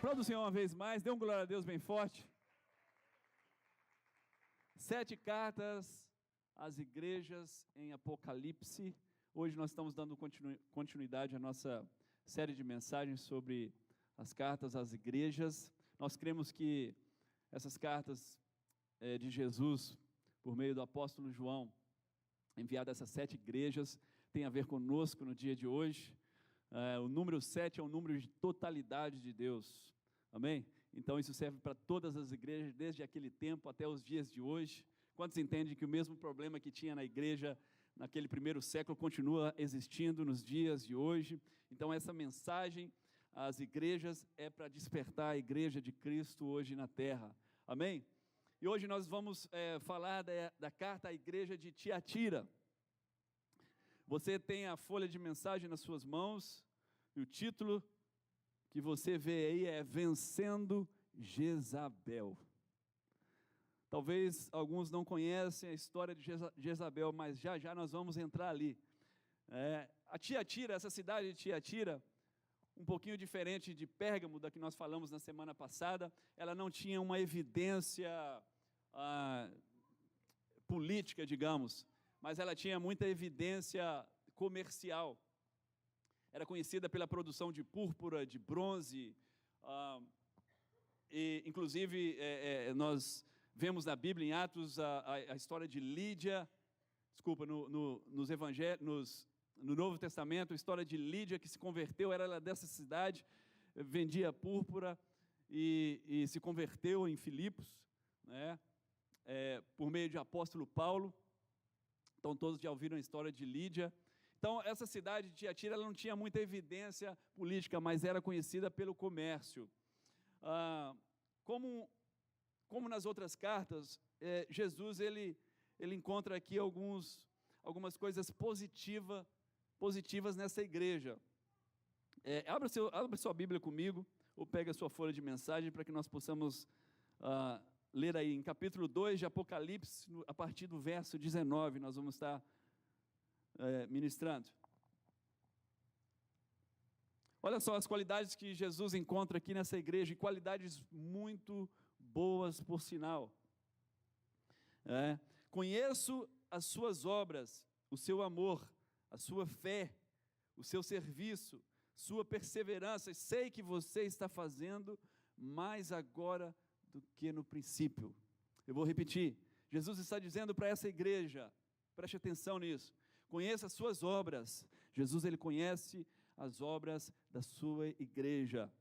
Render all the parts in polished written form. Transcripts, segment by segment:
Aplauda o Senhor uma vez mais, dê um glória a Deus bem forte. 7 cartas às igrejas em Apocalipse. Hoje nós estamos dando continuidade à nossa série de mensagens sobre as cartas às igrejas. Nós cremos que essas cartas de Jesus, por meio do apóstolo João, enviado a essas 7 igrejas, tem a ver conosco no dia de hoje. O número 7 é um número de totalidade de Deus, amém? Então isso serve para todas as igrejas, desde aquele tempo até os dias de hoje. Quantos entendem que o mesmo problema que tinha na igreja naquele primeiro século continua existindo nos dias de hoje? Então essa mensagem às igrejas é para despertar a igreja de Cristo hoje na terra, amém? E hoje nós vamos falar da carta à igreja de Tiatira. Você tem a folha de mensagem nas suas mãos, e o título que você vê aí é Vencendo Jezabel. Talvez alguns não conhecem a história de Jezabel, mas já nós vamos entrar ali. A Tiatira, essa cidade de Tiatira, um pouquinho diferente de Pérgamo, da que nós falamos na semana passada, ela não tinha uma evidência política, digamos, mas ela tinha muita evidência comercial. Era conhecida pela produção de púrpura, de bronze, e inclusive nós vemos na Bíblia, em Atos, a história de Lídia, nos evangelhos, no Novo Testamento, a história de Lídia, que se converteu, era dessa cidade, vendia púrpura e se converteu em Filipos, né, por meio de apóstolo Paulo. Então todos já ouviram a história de Lídia. Então essa cidade de Tiatira, ela não tinha muita evidência política, mas era conhecida pelo comércio. Como nas outras cartas, Jesus ele encontra aqui algumas coisas positivas nessa igreja. Abra sua Bíblia comigo, ou pega a sua folha de mensagem para que nós possamos ler aí em capítulo 2 de Apocalipse, a partir do verso 19, nós vamos estar ministrando. Olha só as qualidades que Jesus encontra aqui nessa igreja, e qualidades muito boas por sinal. Conheço as suas obras, o seu amor, a sua fé, o seu serviço, sua perseverança, e sei que você está fazendo mais agora do que no princípio. Eu vou repetir, Jesus está dizendo para essa igreja, preste atenção nisso, conheça as suas obras. Jesus, ele conhece as obras da sua igreja.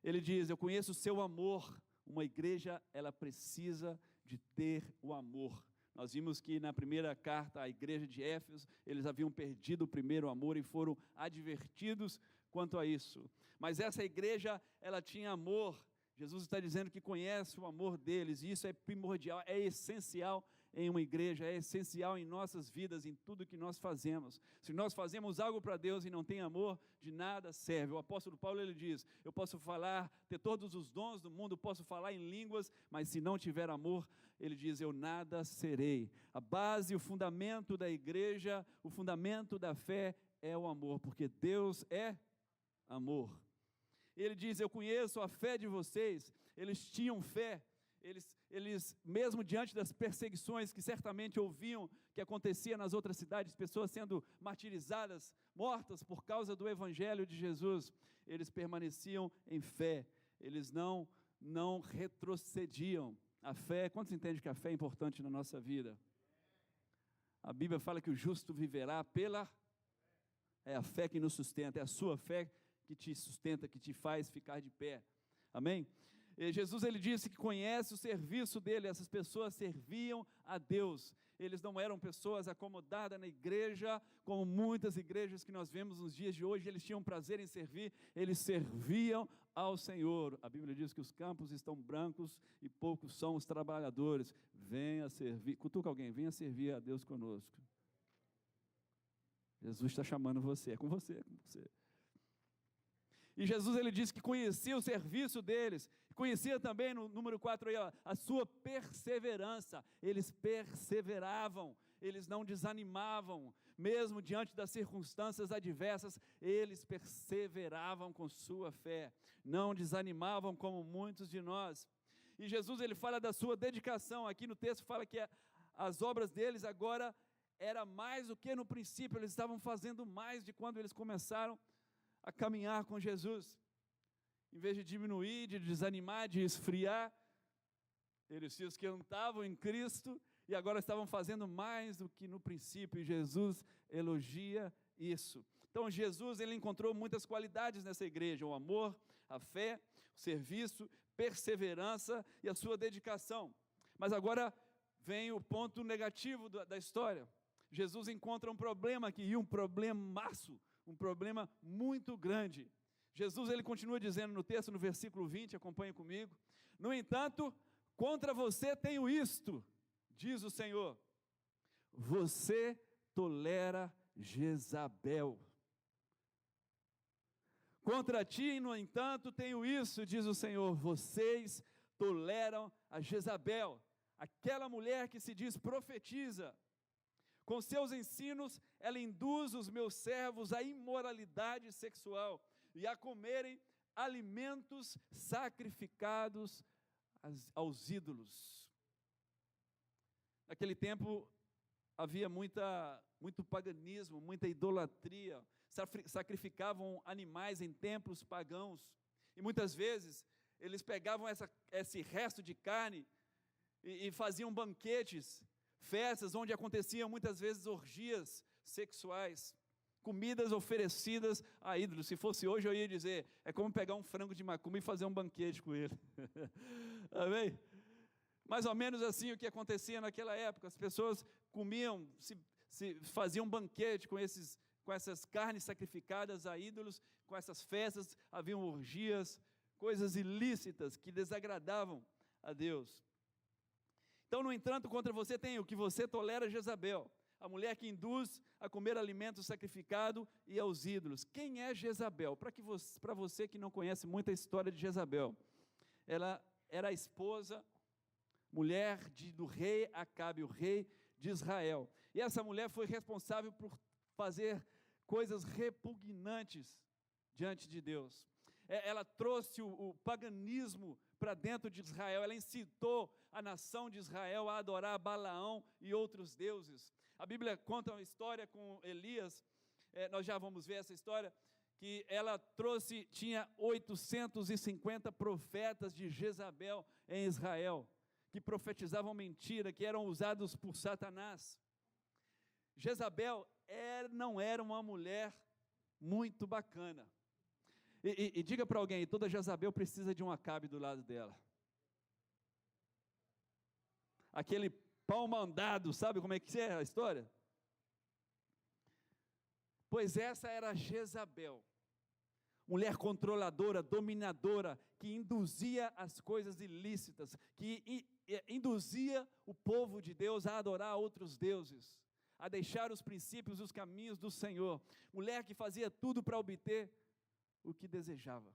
Ele diz, eu conheço o seu amor. Uma igreja, ela precisa de ter o amor. Nós vimos que na primeira carta à igreja de Éfeso, eles haviam perdido o primeiro amor e foram advertidos quanto a isso. Mas essa igreja, ela tinha amor. Jesus está dizendo que conhece o amor deles, e isso é primordial, é essencial em uma igreja, é essencial em nossas vidas, em tudo que nós fazemos. Se nós fazemos algo para Deus e não tem amor, de nada serve. O apóstolo Paulo, ele diz, eu posso falar, ter todos os dons do mundo, posso falar em línguas, mas se não tiver amor, ele diz, eu nada serei. A base, o fundamento da igreja, o fundamento da fé é o amor, porque Deus é amor. Ele diz, eu conheço a fé de vocês. Eles tinham fé, eles mesmo diante das perseguições que certamente ouviam que acontecia nas outras cidades, pessoas sendo martirizadas, mortas por causa do evangelho de Jesus, eles permaneciam em fé, eles não retrocediam. A fé, quantos entendem que a fé é importante na nossa vida? A Bíblia fala que o justo viverá é a fé que nos sustenta, é a sua fé que te sustenta, que te faz ficar de pé, amém? E Jesus, ele disse que conhece o serviço dele, essas pessoas serviam a Deus, eles não eram pessoas acomodadas na igreja, como muitas igrejas que nós vemos nos dias de hoje, eles tinham prazer em servir, eles serviam ao Senhor. A Bíblia diz que os campos estão brancos e poucos são os trabalhadores. Venha servir, cutuca alguém, venha servir a Deus conosco. Jesus está chamando você, é com você, é com você. E Jesus, ele disse que conhecia o serviço deles, conhecia também no número 4 aí, a sua perseverança. Eles perseveravam, eles não desanimavam, mesmo diante das circunstâncias adversas, eles perseveravam com sua fé, não desanimavam como muitos de nós. E Jesus, ele fala da sua dedicação, aqui no texto fala que as obras deles agora era mais do que no princípio, eles estavam fazendo mais de quando eles começaram a caminhar com Jesus. Em vez de diminuir, de desanimar, de esfriar, eles se esquentavam em Cristo e agora estavam fazendo mais do que no princípio, e Jesus elogia isso. Então Jesus, ele encontrou muitas qualidades nessa igreja: o amor, a fé, o serviço, perseverança e a sua dedicação. Mas agora vem o ponto negativo da história. Jesus encontra um problema aqui, e um problemaço, um problema muito grande. Jesus, ele continua dizendo no texto, no versículo 20, acompanhe comigo: no entanto, contra você tenho isto, diz o Senhor, você tolera Jezabel. Contra ti, no entanto, tenho isso, diz o Senhor, vocês toleram a Jezabel, aquela mulher que se diz profetiza. Com seus ensinos, ela induz os meus servos à imoralidade sexual e a comerem alimentos sacrificados aos ídolos. Naquele tempo havia muito paganismo, muita idolatria, sacrificavam animais em templos pagãos, e muitas vezes eles pegavam esse resto de carne e faziam banquetes, festas onde aconteciam muitas vezes orgias sexuais, comidas oferecidas a ídolos. Se fosse hoje eu ia dizer, é como pegar um frango de macumba e fazer um banquete com ele. Amém? Mais ou menos assim o que acontecia naquela época, as pessoas comiam, faziam banquete com essas carnes sacrificadas a ídolos, com essas festas, haviam orgias, coisas ilícitas que desagradavam a Deus. Então, no entanto, contra você tem o que você tolera, Jezabel, a mulher que induz a comer alimento sacrificado e aos ídolos. Quem é Jezabel? Para você que não conhece muito a história de Jezabel, ela era a esposa, mulher do rei Acabe, o rei de Israel. E essa mulher foi responsável por fazer coisas repugnantes diante de Deus. Ela trouxe o paganismo para dentro de Israel, ela incitou a nação de Israel a adorar Balaão e outros deuses. A Bíblia conta uma história com Elias, nós já vamos ver essa história, que ela tinha 850 profetas de Jezabel em Israel, que profetizavam mentira, que eram usados por Satanás. Jezabel não era uma mulher muito bacana. E diga para alguém, toda Jezabel precisa de um Acabe do lado dela. Aquele pau mandado, sabe como é que é a história? Pois essa era Jezabel, mulher controladora, dominadora, que induzia as coisas ilícitas, que induzia o povo de Deus a adorar outros deuses, a deixar os princípios e os caminhos do Senhor. Mulher que fazia tudo para obter o que desejava.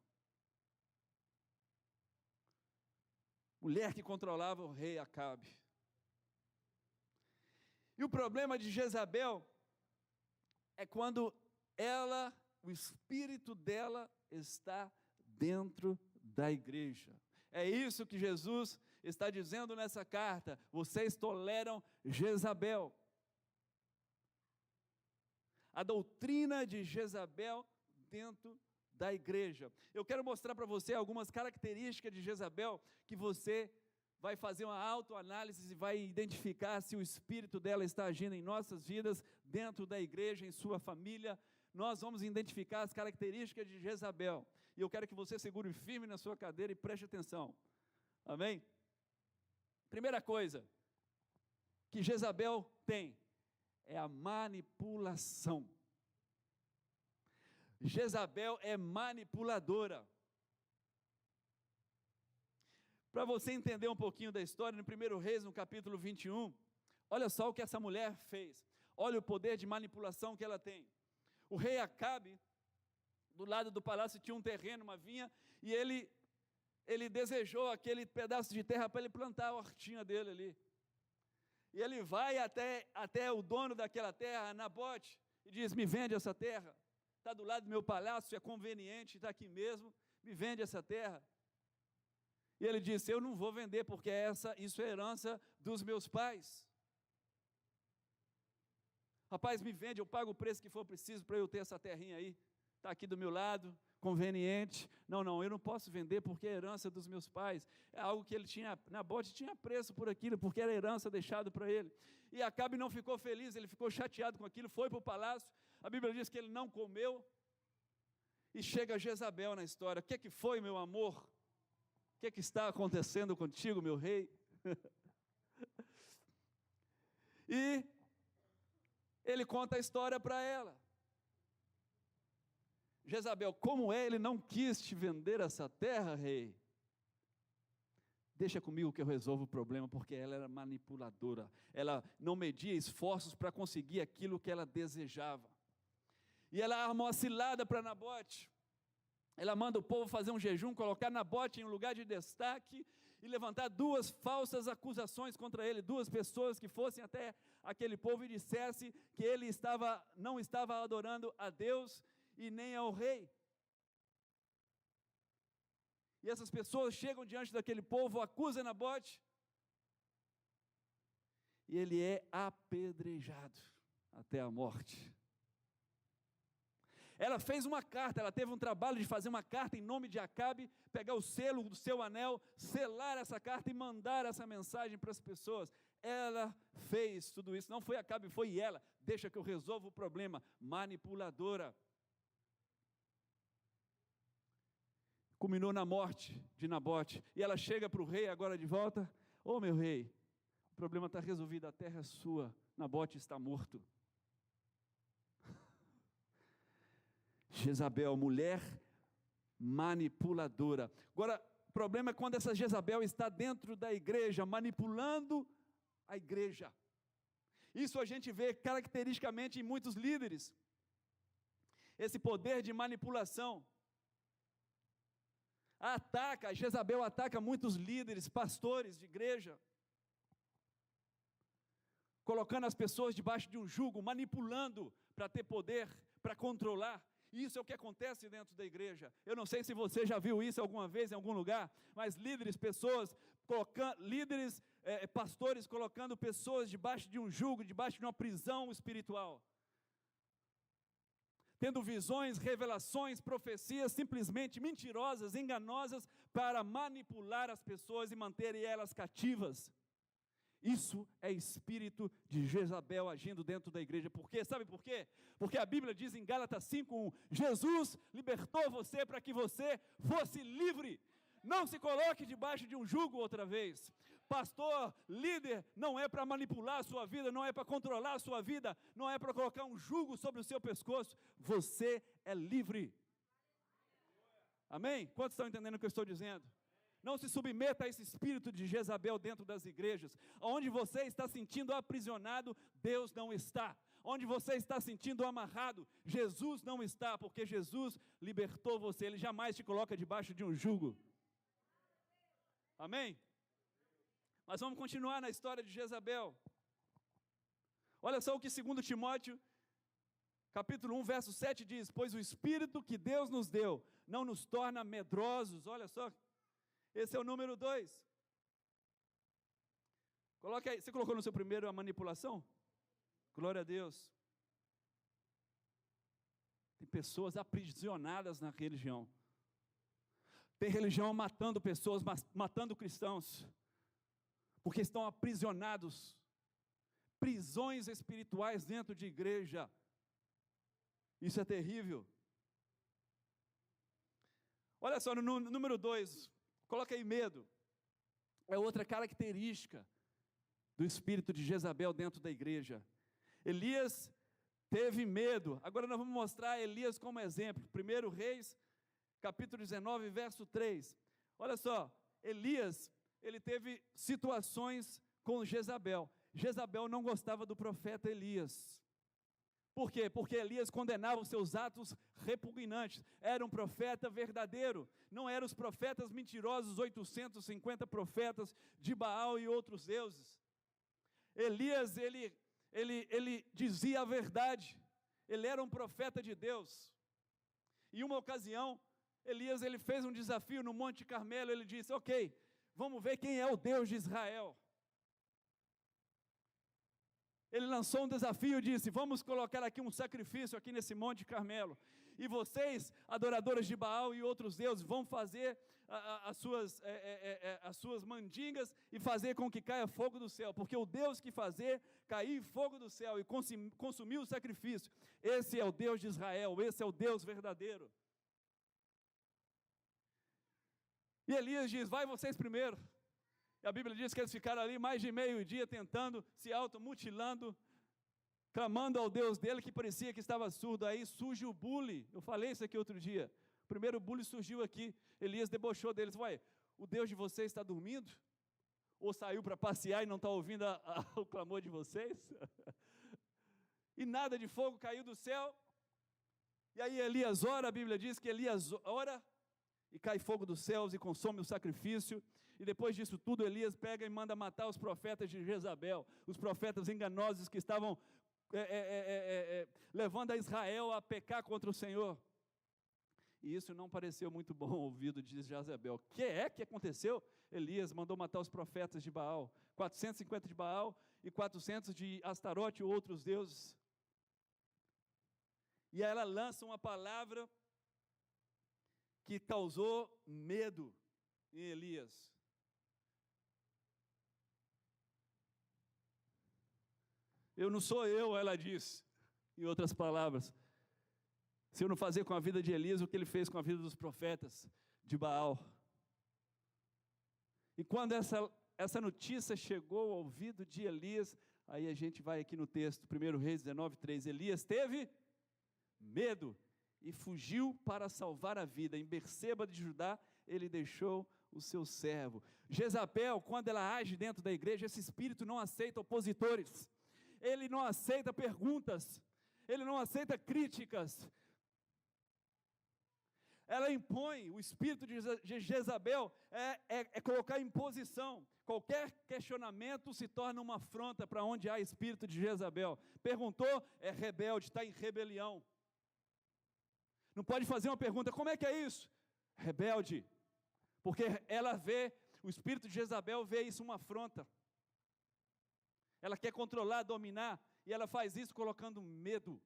Mulher que controlava o rei Acabe. E o problema de Jezabel é quando o espírito dela está dentro da igreja. É isso que Jesus está dizendo nessa carta. Vocês toleram Jezabel. A doutrina de Jezabel dentro da igreja. Eu quero mostrar para você algumas características de Jezabel que você vai fazer uma autoanálise e vai identificar se o espírito dela está agindo em nossas vidas, dentro da igreja, em sua família. Nós vamos identificar as características de Jezabel. E eu quero que você segure firme na sua cadeira e preste atenção. Amém? Primeira coisa que Jezabel tem é a manipulação. Jezabel é manipuladora. Para você entender um pouquinho da história, no 1 Reis, no capítulo 21, olha só o que essa mulher fez. Olha o poder de manipulação que ela tem. O rei Acabe, do lado do palácio, tinha um terreno, uma vinha, e ele desejou aquele pedaço de terra para ele plantar a hortinha dele ali. E ele vai até o dono daquela terra, Nabote, e diz: me vende essa terra, está do lado do meu palácio, é conveniente, está aqui mesmo, me vende essa terra. E ele disse: eu não vou vender, porque isso é herança dos meus pais. Rapaz, me vende, eu pago o preço que for preciso para eu ter essa terrinha aí, está aqui do meu lado, conveniente. Não, eu não posso vender porque é herança dos meus pais. É algo que ele tinha, Nabote tinha preço por aquilo, porque era herança deixado para ele. E Acabe não ficou feliz, ele ficou chateado com aquilo, foi para o palácio. A Bíblia diz que ele não comeu. E chega Jezabel na história: o que foi, meu amor? O que está acontecendo contigo, meu rei? E ele conta a história para ela. Jezabel: como é, ele não quis te vender essa terra, rei? Deixa comigo que eu resolvo o problema, porque ela era manipuladora, ela não media esforços para conseguir aquilo que ela desejava, e ela armou uma cilada para Nabote. Ela manda o povo fazer um jejum, colocar Nabote em um lugar de destaque, e levantar 2 falsas acusações contra ele, 2 pessoas que fossem até aquele povo e dissessem que ele não estava adorando a Deus, e nem ao rei. E essas pessoas chegam diante daquele povo, acusam Nabote, e ele é apedrejado até a morte. Ela fez uma carta, ela teve um trabalho de fazer uma carta em nome de Acabe, pegar o selo do seu anel, selar essa carta e mandar essa mensagem para as pessoas. Ela fez tudo isso, não foi Acabe, foi ela. Deixa que eu resolvo o problema. Manipuladora. Culminou na morte de Nabote, e ela chega para o rei agora de volta: ô meu rei, o problema está resolvido, a terra é sua, Nabote está morto. Jezabel, mulher manipuladora. Agora, o problema é quando essa Jezabel está dentro da igreja, manipulando a igreja. Isso a gente vê caracteristicamente em muitos líderes, esse poder de manipulação. Jezabel ataca muitos líderes, pastores de igreja, colocando as pessoas debaixo de um jugo, manipulando para ter poder, para controlar. Isso é o que acontece dentro da igreja. Eu não sei se você já viu isso alguma vez em algum lugar, mas pastores colocando pessoas debaixo de um jugo, debaixo de uma prisão espiritual, tendo visões, revelações, profecias simplesmente mentirosas, enganosas, para manipular as pessoas e manterem elas cativas. Isso é espírito de Jezabel agindo dentro da igreja. Por quê? Sabe por quê? Porque a Bíblia diz em Gálatas 5:1, Jesus libertou você para que você fosse livre. Não se coloque debaixo de um jugo outra vez. Pastor, líder, não é para manipular a sua vida, não é para controlar a sua vida, não é para colocar um jugo sobre o seu pescoço. Você é livre. Amém? Quantos estão entendendo o que eu estou dizendo? Não se submeta a esse espírito de Jezabel dentro das igrejas. Onde você está sentindo aprisionado, Deus não está. Onde você está sentindo amarrado, Jesus não está, porque Jesus libertou você. Ele jamais te coloca debaixo de um jugo. Amém? Mas vamos continuar na história de Jezabel. Olha só o que 2 Timóteo, capítulo 1, verso 7 diz: pois o Espírito que Deus nos deu não nos torna medrosos. Olha só, esse é o número 2. Coloque aí, você colocou no seu primeiro a manipulação? Glória a Deus. Tem pessoas aprisionadas na religião. Tem religião matando pessoas, matando cristãos, porque estão aprisionados. Prisões espirituais dentro de igreja. Isso é terrível. Olha só, no número 2, coloca aí medo. É outra característica do espírito de Jezabel dentro da igreja. Elias teve medo. Agora nós vamos mostrar Elias como exemplo. 1 Reis, capítulo 19, verso 3. Olha só, Elias, ele teve situações com Jezabel. Jezabel não gostava do profeta Elias. Por quê? Porque Elias condenava os seus atos repugnantes. Era um profeta verdadeiro. Não eram os profetas mentirosos, 850 profetas de Baal e outros deuses. Elias, ele dizia a verdade, ele era um profeta de Deus. Em uma ocasião, Elias ele fez um desafio no Monte Carmelo, ele disse, ok, vamos ver quem é o Deus de Israel. Ele lançou um desafio e disse, vamos colocar aqui um sacrifício aqui nesse Monte Carmelo, e vocês, adoradores de Baal e outros deuses, vão fazer as suas mandingas e fazer com que caia fogo do céu, porque o Deus que fazer cair fogo do céu e consumir o sacrifício, esse é o Deus de Israel, esse é o Deus verdadeiro. E Elias diz, vai vocês primeiro. E a Bíblia diz que eles ficaram ali mais de meio-dia tentando, se automutilando, clamando ao Deus dele, que parecia que estava surdo. Aí surge o bule, eu falei isso aqui outro dia, o primeiro bule surgiu aqui, Elias debochou deles, ué, o Deus de vocês está dormindo? Ou saiu para passear e não está ouvindo o clamor de vocês? E nada de fogo caiu do céu, e aí Elias ora, a Bíblia diz que Elias ora, e cai fogo dos céus e consome o sacrifício, e depois disso tudo Elias pega e manda matar os profetas de Jezabel, os profetas enganosos que estavam levando a Israel a pecar contra o Senhor. E isso não pareceu muito bom ao ouvido de Jezabel. O que é que aconteceu? Elias mandou matar os profetas de Baal, 450 de Baal e 400 de Astarote e outros deuses. E ela lança uma palavra que causou medo em Elias. Eu não sou eu, ela diz, em outras palavras, se eu não fazer com a vida de Elias o que ele fez com a vida dos profetas de Baal. E quando essa notícia chegou ao ouvido de Elias, aí a gente vai aqui no texto, 1 Reis 19:3, Elias teve medo e fugiu para salvar a vida. Em Berseba de Judá, ele deixou o seu servo. Jezabel, quando ela age dentro da igreja, esse espírito não aceita opositores, ele não aceita perguntas, ele não aceita críticas. Ela impõe, o espírito de Jezabel é colocar em posição. Qualquer questionamento se torna uma afronta para onde há espírito de Jezabel. Perguntou, é rebelde, está em rebelião. Não pode fazer uma pergunta, como é que é isso? Rebelde, porque ela vê, o espírito de Jezabel vê isso uma afronta. Ela quer controlar, dominar, e ela faz isso colocando medo,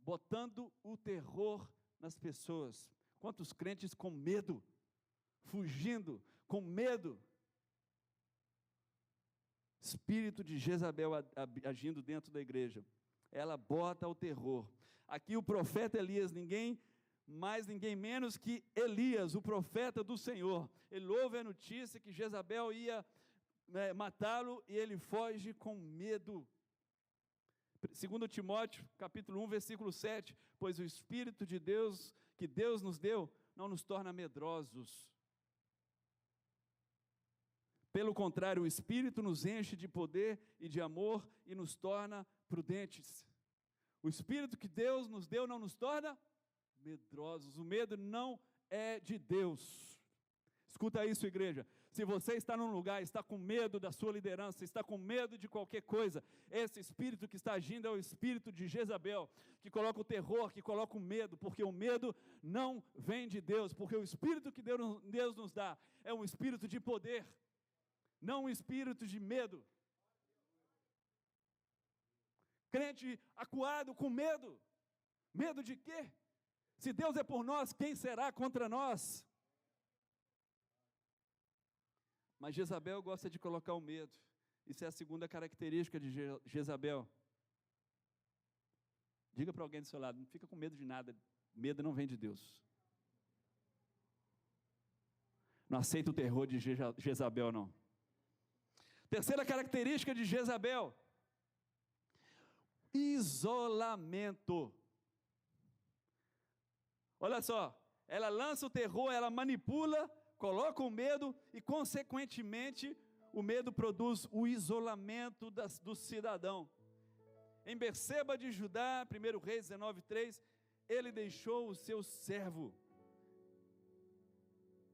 botando o terror nas pessoas. Quantos crentes com medo, fugindo, com medo. Espírito de Jezabel agindo dentro da igreja. Ela bota o terror. Aqui o profeta Elias, ninguém mais, ninguém menos que Elias, o profeta do Senhor. Ele ouve a notícia que Jezabel ia matá-lo e ele foge com medo. 2 Timóteo, capítulo 1, versículo 7, pois o Espírito de Deus, que Deus nos deu, não nos torna medrosos. Pelo contrário, o Espírito nos enche de poder e de amor e nos torna prudentes. O Espírito que Deus nos deu não nos torna medrosos. O medo não é de Deus. Escuta isso, igreja. Se você está num lugar, está com medo da sua liderança, está com medo de qualquer coisa, esse espírito que está agindo é o espírito de Jezabel, que coloca o terror, que coloca o medo, porque o medo não vem de Deus, porque o espírito que Deus nos dá é um espírito de poder, não um espírito de medo. Crente acuado com medo. Medo de quê? Se Deus é por nós, quem será contra nós? Mas Jezabel gosta de colocar o medo. Isso é a segunda característica de Jezabel. Diga para alguém do seu lado, não fica com medo de nada. Medo não vem de Deus. Não aceita o terror de Jezabel, não. Terceira característica de Jezabel: isolamento. Olha só, ela lança o terror, ela manipula, coloca o medo e, consequentemente, o medo produz o isolamento do cidadão. Em Berseba de Judá, 1 Reis 19:3, ele deixou o seu servo.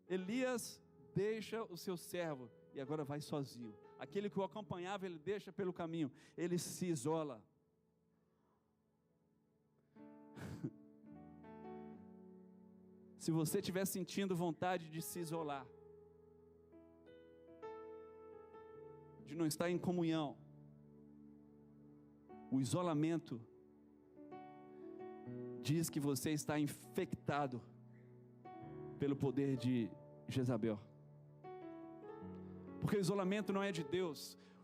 Elias deixa o seu servo e agora vai sozinho. aquele que o acompanhava, ele deixa pelo caminho, ele se isola. Se você estiver sentindo vontade de se isolar, de não estar em comunhão, o isolamento diz que você está infectado pelo poder de Jezabel. Porque o isolamento não é de Deus.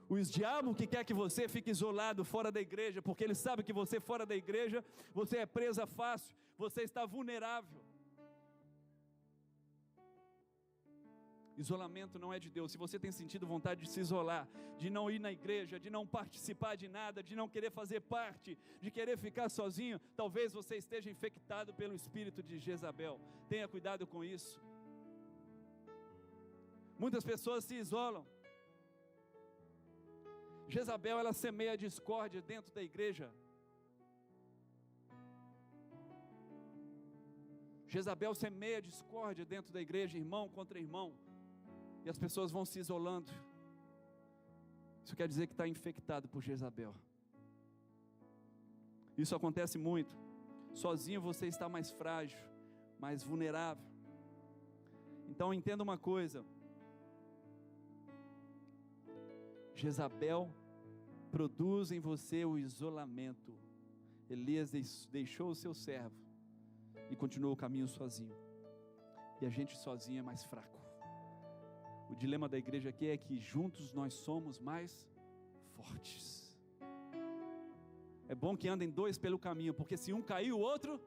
O diabo que quer que você fique isolado fora da igreja, porque ele sabe que você fora da igreja, você é presa fácil, você está vulnerável. Isolamento não é de Deus. Se você tem sentido vontade de se isolar, de não ir na igreja, de não participar de nada, de não querer fazer parte, de querer ficar sozinho, talvez você esteja infectado pelo espírito de Jezabel. Tenha cuidado com isso. Muitas pessoas se isolam. Jezabel, ela semeia discórdia dentro da igreja. Jezabel semeia discórdia dentro da igreja, irmão contra irmão. E as pessoas vão se isolando. Isso quer dizer que está infectado por Jezabel. Isso acontece muito. Sozinho você está mais frágil, mais vulnerável. Então entenda uma coisa. Jezabel produz em você o isolamento. Elias deixou o seu servo e continuou o caminho sozinho. E a gente sozinho é mais fraco. O dilema da igreja aqui é que juntos nós somos mais fortes. É bom que andem dois pelo caminho, porque se um cair, o outro...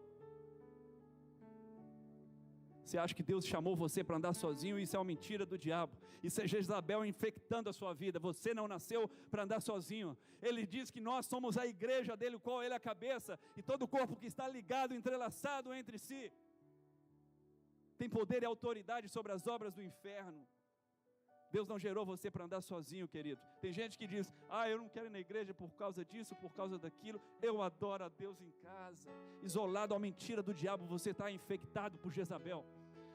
Você acha que Deus chamou você para andar sozinho? Isso é uma mentira do diabo. Isso é Jezabel infectando a sua vida. Você não nasceu para andar sozinho. Ele diz que nós somos a igreja dele, o qual ele é a cabeça, e todo o corpo que está ligado, entrelaçado entre si, tem poder e autoridade sobre as obras do inferno. Deus não gerou você para andar sozinho, querido. Tem gente que diz, eu não quero ir na igreja por causa disso, por causa daquilo. Eu adoro a Deus em casa. Isolado à mentira do diabo, você está infectado por Jezabel.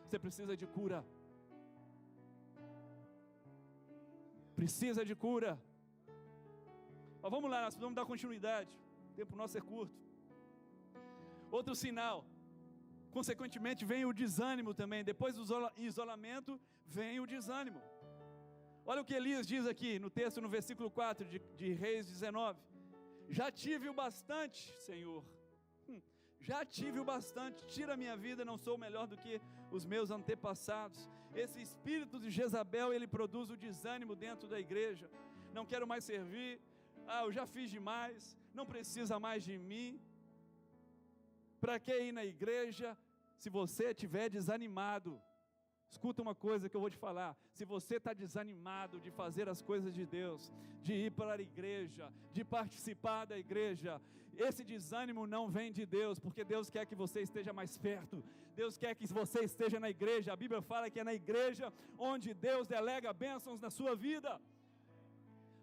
Você precisa de cura. Precisa de cura. Mas vamos lá, nós vamos dar continuidade. O tempo nosso é curto. Outro sinal. Consequentemente vem o desânimo também. Depois do isolamento, vem o desânimo. Olha o que Elias diz aqui no texto, no versículo 4 de Reis 19. Já tive o bastante, Senhor. Já tive o bastante. Tira a minha vida, não sou melhor do que os meus antepassados. Esse espírito de Jezabel, ele produz o desânimo dentro da igreja. Não quero mais servir. Eu já fiz demais. Não precisa mais de mim. Para que ir na igreja se você estiver desanimado? Escuta uma coisa que eu vou te falar. Se você está desanimado de fazer as coisas de Deus, de ir para a igreja, de participar da igreja, esse desânimo não vem de Deus, porque Deus quer que você esteja mais perto. Deus quer que você esteja na igreja. A Bíblia fala que é na igreja onde Deus delega bênçãos na sua vida.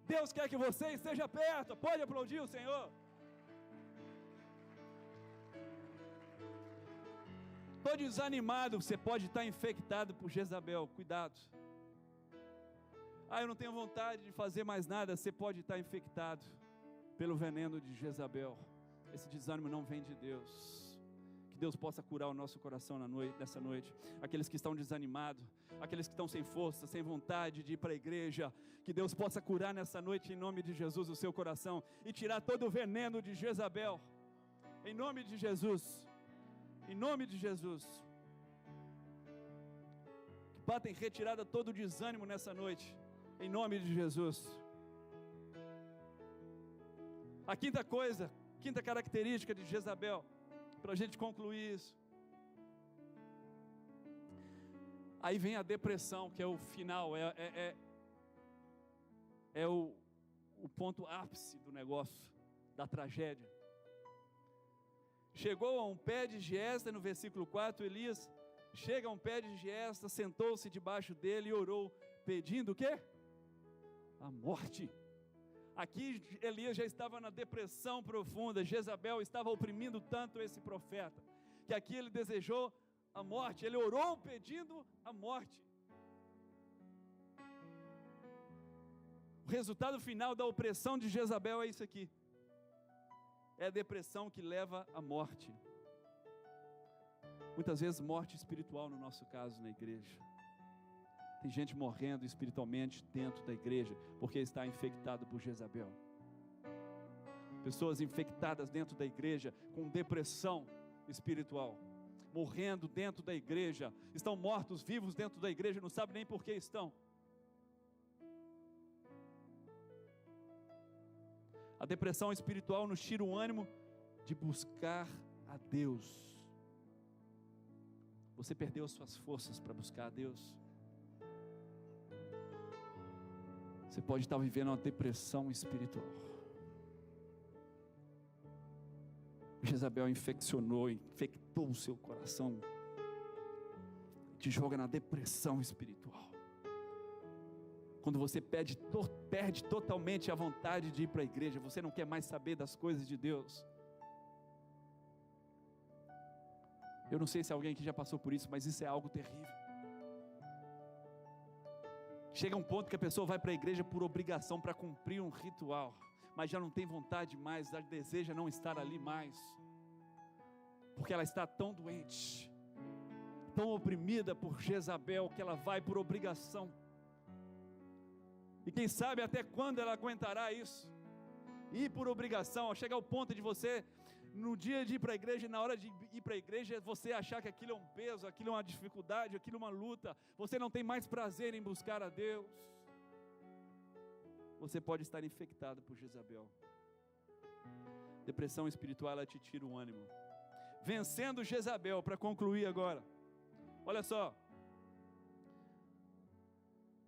Deus quer que você esteja perto. Pode aplaudir o Senhor? Estou desanimado, você pode estar infectado por Jezabel, cuidado. Eu não tenho vontade de fazer mais nada, você pode estar infectado pelo veneno de Jezabel. Esse desânimo não vem de Deus. Que Deus possa curar o nosso coração nessa noite. Aqueles que estão desanimados, aqueles que estão sem força, sem vontade de ir para a igreja, que Deus possa curar nessa noite em nome de Jesus o seu coração e tirar todo o veneno de Jezabel. Em nome de Jesus. Em nome de Jesus. Que batem retirada todo o desânimo nessa noite. Em nome de Jesus. A quinta coisa, quinta característica de Jezabel, para a gente concluir isso. Aí vem a depressão, que é o final, é o ponto ápice do negócio, da tragédia. Chegou a um pé de giesta, no versículo 4, Elias chega a um pé de giesta, sentou-se debaixo dele e orou, pedindo o quê? A morte. Aqui Elias já estava na depressão profunda. Jezabel estava oprimindo tanto esse profeta, que aqui ele desejou a morte. Ele orou pedindo a morte. O O resultado final da opressão de Jezabel é isso aqui. É a depressão que leva à morte. Muitas vezes morte espiritual no nosso caso na igreja. Tem gente morrendo espiritualmente dentro da igreja porque está infectado por Jezabel. Pessoas infectadas dentro da igreja com depressão espiritual, morrendo dentro da igreja, estão mortos vivos dentro da igreja, não sabem nem por que estão. A depressão espiritual nos tira o ânimo de buscar a Deus. Você perdeu as suas forças para buscar a Deus? Você pode estar vivendo uma depressão espiritual. Jezabel infectou o seu coração, te joga na depressão espiritual. Quando você perde totalmente a vontade de ir para a igreja, você não quer mais saber das coisas de Deus. Eu não sei se alguém aqui já passou por isso, mas isso é algo terrível. Chega um ponto que a pessoa vai para a igreja por obrigação, para cumprir um ritual, mas já não tem vontade mais, já deseja não estar ali mais, porque ela está tão doente, tão oprimida por Jezabel, que ela vai por obrigação. E quem sabe até quando ela aguentará isso? Ir por obrigação, chegar ao ponto de você, no dia de ir para a igreja, na hora de ir para a igreja, você achar que aquilo é um peso, aquilo é uma dificuldade, aquilo é uma luta, você não tem mais prazer em buscar a Deus. Você pode estar infectado por Jezabel. Depressão espiritual, ela te tira o ânimo. Vencendo Jezabel, para concluir agora, olha só,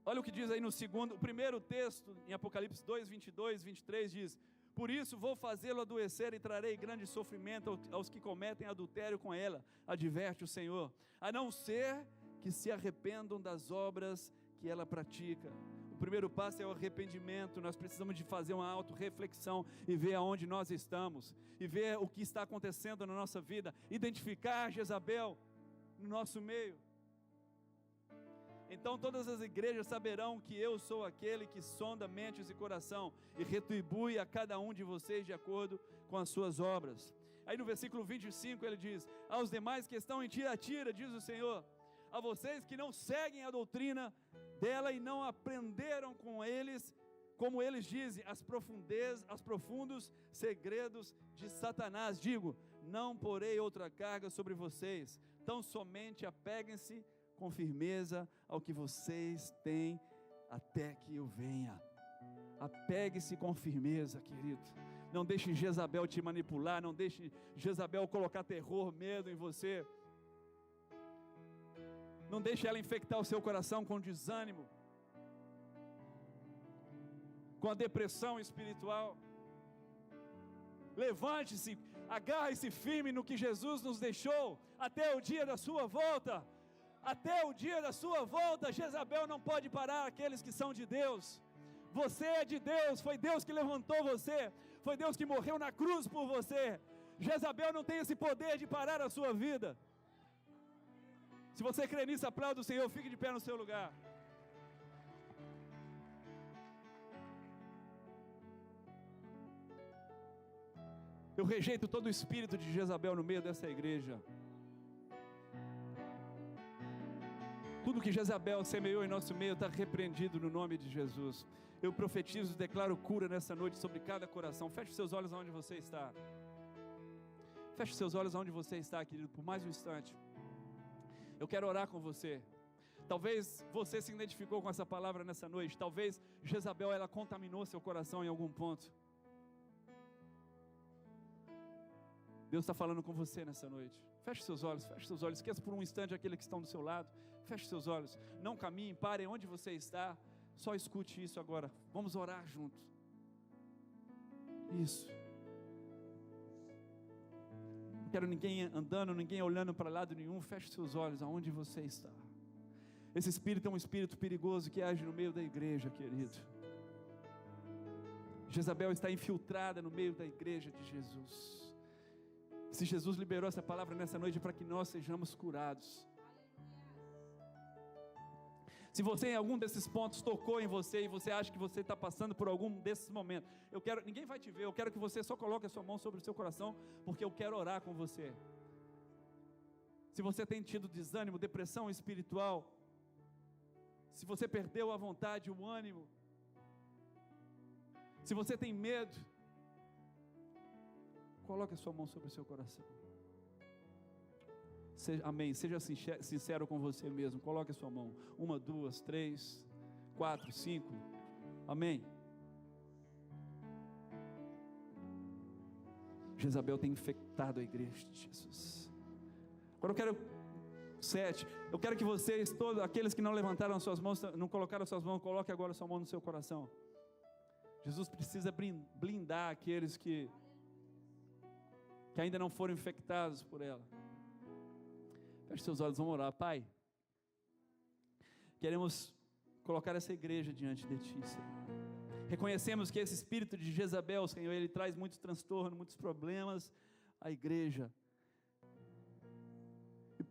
olha o que diz aí o primeiro texto, em Apocalipse 2, 22, 23, diz: por isso vou fazê-lo adoecer e trarei grande sofrimento aos que cometem adultério com ela, adverte o Senhor, a não ser que se arrependam das obras que ela pratica. O primeiro passo é o arrependimento. Nós precisamos de fazer uma autorreflexão e ver aonde nós estamos, e ver o que está acontecendo na nossa vida, identificar Jezabel no nosso meio. Então todas as igrejas saberão que eu sou aquele que sonda mentes e coração, e retribui a cada um de vocês de acordo com as suas obras. Aí no versículo 25 ele diz: aos demais que estão em Tiatira, diz o Senhor, a vocês que não seguem a doutrina dela e não aprenderam com eles, como eles dizem, as profundos segredos de Satanás, digo, não porei outra carga sobre vocês, tão somente apeguem-se com firmeza ao que vocês têm até que eu venha. Apegue-se com firmeza, querido. Não deixe Jezabel te manipular, não deixe Jezabel colocar terror, medo em você. Não deixe ela infectar o seu coração com desânimo, com a depressão espiritual. Levante-se, agarre-se firme no que Jesus nos deixou até o dia da sua volta. Até o dia da sua volta, Jezabel não pode parar aqueles que são de Deus. Você é de Deus, foi Deus que levantou você, foi Deus que morreu na cruz por você. Jezabel não tem esse poder de parar a sua vida. Se você crê nisso, aplauda o Senhor, fique de pé no seu lugar. Eu rejeito todo o espírito de Jezabel no meio dessa igreja. Tudo que Jezabel semeou em nosso meio está repreendido no nome de Jesus. Eu profetizo e declaro cura nessa noite sobre cada coração. Feche seus olhos onde você está. Feche seus olhos onde você está, querido, por mais um instante. Eu quero orar com você. Talvez você se identificou com essa palavra nessa noite. Talvez Jezabel, ela contaminou seu coração em algum ponto. Deus está falando com você nessa noite. Feche seus olhos, esqueça por um instante aquele que estão do seu lado. Feche seus olhos, não caminhe, pare onde você está. Só escute isso agora, vamos orar juntos. Isso. Não quero ninguém andando, ninguém olhando para lado nenhum. Feche seus olhos aonde você está. Esse espírito é um espírito perigoso que age no meio da igreja, querido. Jezabel está infiltrada no meio da igreja de Jesus. Se Jesus liberou essa palavra nessa noite para que nós sejamos curados. Se você em algum desses pontos tocou em você e você acha que você está passando por algum desses momentos, ninguém vai te ver, eu quero que você só coloque a sua mão sobre o seu coração, porque eu quero orar com você. Se você tem tido desânimo, depressão espiritual, se você perdeu a vontade, o ânimo, se você tem medo, coloque a sua mão sobre o seu coração. Amém, seja sincero com você mesmo, coloque a sua mão, 1, 2, 3, 4, 5, amém. Jezabel tem infectado a igreja de Jesus. Agora eu quero 7, eu quero que vocês, todos aqueles que não levantaram as suas mãos, não colocaram as suas mãos, coloque agora a sua mão no seu coração. Jesus precisa blindar aqueles que ainda não foram infectados por ela. Feche seus olhos, vamos orar. Pai, queremos colocar essa igreja diante de Ti, Senhor. Reconhecemos que esse espírito de Jezabel, Senhor, ele traz muitos transtornos, muitos problemas à igreja,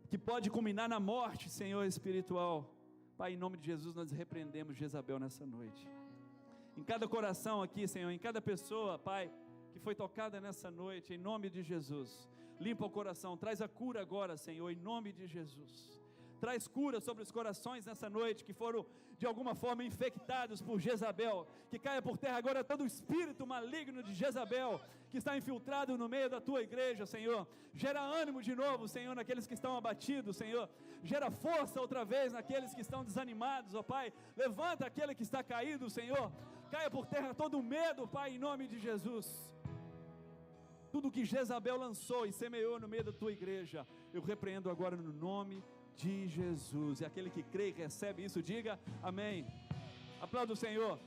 que pode culminar na morte, Senhor, espiritual. Pai, em nome de Jesus, nós repreendemos Jezabel nessa noite. Em cada coração aqui, Senhor, em cada pessoa, Pai, que foi tocada nessa noite, em nome de Jesus, limpa o coração, traz a cura agora, Senhor, em nome de Jesus. Traz cura sobre os corações nessa noite, que foram de alguma forma infectados por Jezabel, que caia por terra agora todo o espírito maligno de Jezabel, que está infiltrado no meio da Tua igreja, Senhor. Gera ânimo de novo, Senhor, naqueles que estão abatidos, Senhor. Gera força outra vez naqueles que estão desanimados, ó Pai. Levanta aquele que está caído, Senhor. Caia por terra todo o medo, Pai, em nome de Jesus. Tudo que Jezabel lançou e semeou no meio da Tua igreja, eu repreendo agora no nome de Jesus. E aquele que crê e recebe isso, diga amém. Aplauda o Senhor.